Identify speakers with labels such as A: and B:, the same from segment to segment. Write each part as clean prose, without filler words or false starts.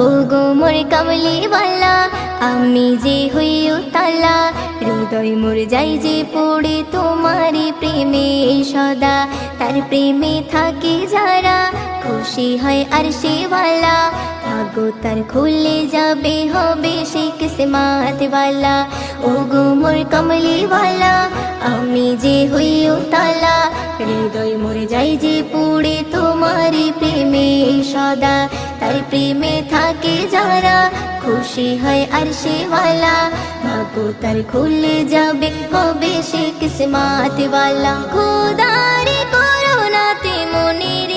A: ও গো মোর কামলিওয়ালা, আমি যে হই উতালা, হৃদয় মোর যাই যে পড়ে তোমারি প্রেমে সদা। তার প্রেমে থাকে যারা খুশি হয় আরশেওয়ালা, ভাগ্য তার খুলে যাবে হবে সে কিসমতওয়ালা। ও গো মোর কামলিওয়ালা, আমি যে হই উতালা, হৃদয় মোর যাই যে পড়ে তোমারি প্রেমে সদা। তার প্রেমে থাকে যারা খুশি হয় আরশেওয়ালা, ভাগ্য তার খুলে যাবে হবে সে কিসমতওয়ালা। খোদারে করুণাতে মনের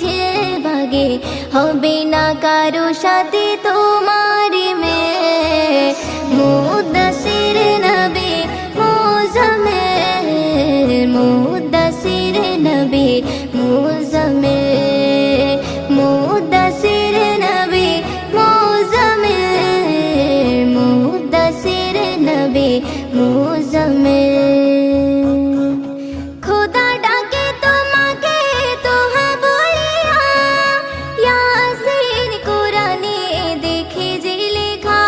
A: যে ভাগে, হবে না কারো সাথে তোমার মেয়ে। মুদ্দাসির নবী মুজাম্মিল, মুদ্দাসির নবী মুজাম্মিল, মুদ্দাসির নবী মুজাম্মিল, মুদ্দাসির নবী মুজাম্মিল। খোদা ডাকে তোমাকে তোহা বলিয়া, ইয়াসিন কোরআনে দেখে যে লেখা।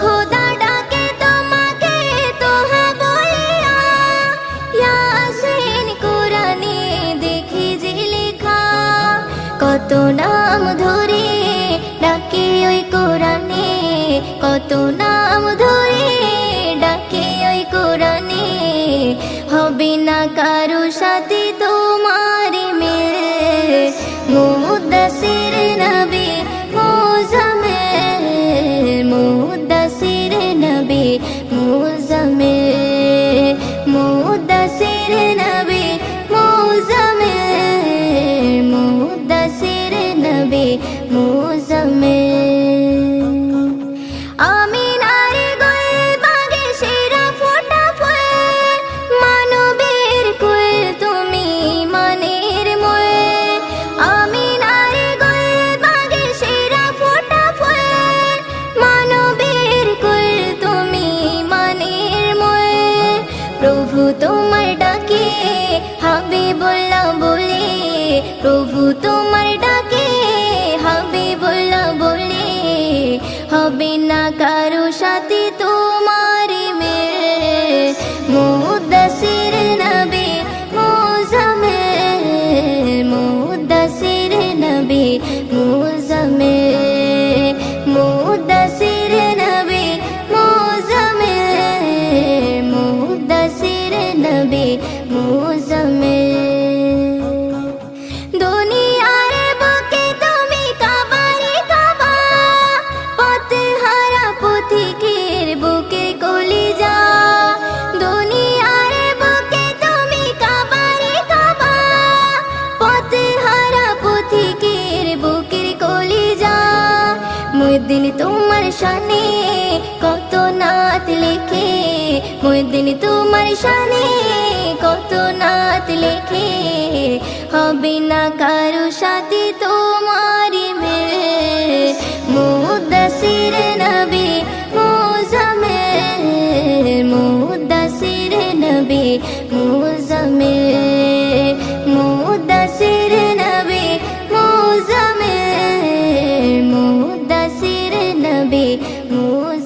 A: খোদা ডাকে তোমাকে তোহা বলিয়া, ইয়াসিন কোরআনে দেখে যে লেখা। কত নাম ধরে ডাকে ওই কোরআনে, কত নাম ধরে ডাকে ওই কোরআনে, হবে না কারো সাথে তোমার মিল। মুদ্দাসির নবী মুজাম্মিল, মুদ্দাসির নবী মুজাম্মিল, মুদ্দাসির নবী মুজাম্মিল, মুদ্দাসির নবী মুজাম্মিল। আমিনার গোলবাগে সেরা ফোটা ফুল, মানবের কুল তুমি মানের মোল। আমিনার গোলবাগে সেরা ফোটা ফুল, মানবের কুল তুমি মানের মোল। প্রভু তোমার ডাকে হাবিবুল্লাহ বলে, প্রভু তোমার ডাকে হাবিবুল্লাহ বলে, হবে না কারো সাথে তোমার মিল। মুদ্দাসির নবী মুজাম্মিল, মুদ্দাসির নবী মুজাম্মিল, মুদ্দাসির নবী মুজাম্মিল, মুদ্দাসির নবী মুজাম্মিল। দুনিয়ার বুকে তুমি কাবারে কাবা, পথহারা পথিকের বুকে কলিজা। দুনিয়ার বুকে তুমি কাবারে কাবা, পথহারা পথিকের বুকের কলিজা। মুদ্দিন তোমার শানে কত নাত লেখে, মুদ্দিন তোমার শানে কত নাত লেখে, হবে না কারো সাথে তোমার মিল। মুদ্দাসির নবী মুজাম্মিল, মুদ্দাসির নবী মুজাম্মিল, মুদ্দাসির নবী মুজাম্মিল, মুদ্দাসির নবী মুজাম্মিল।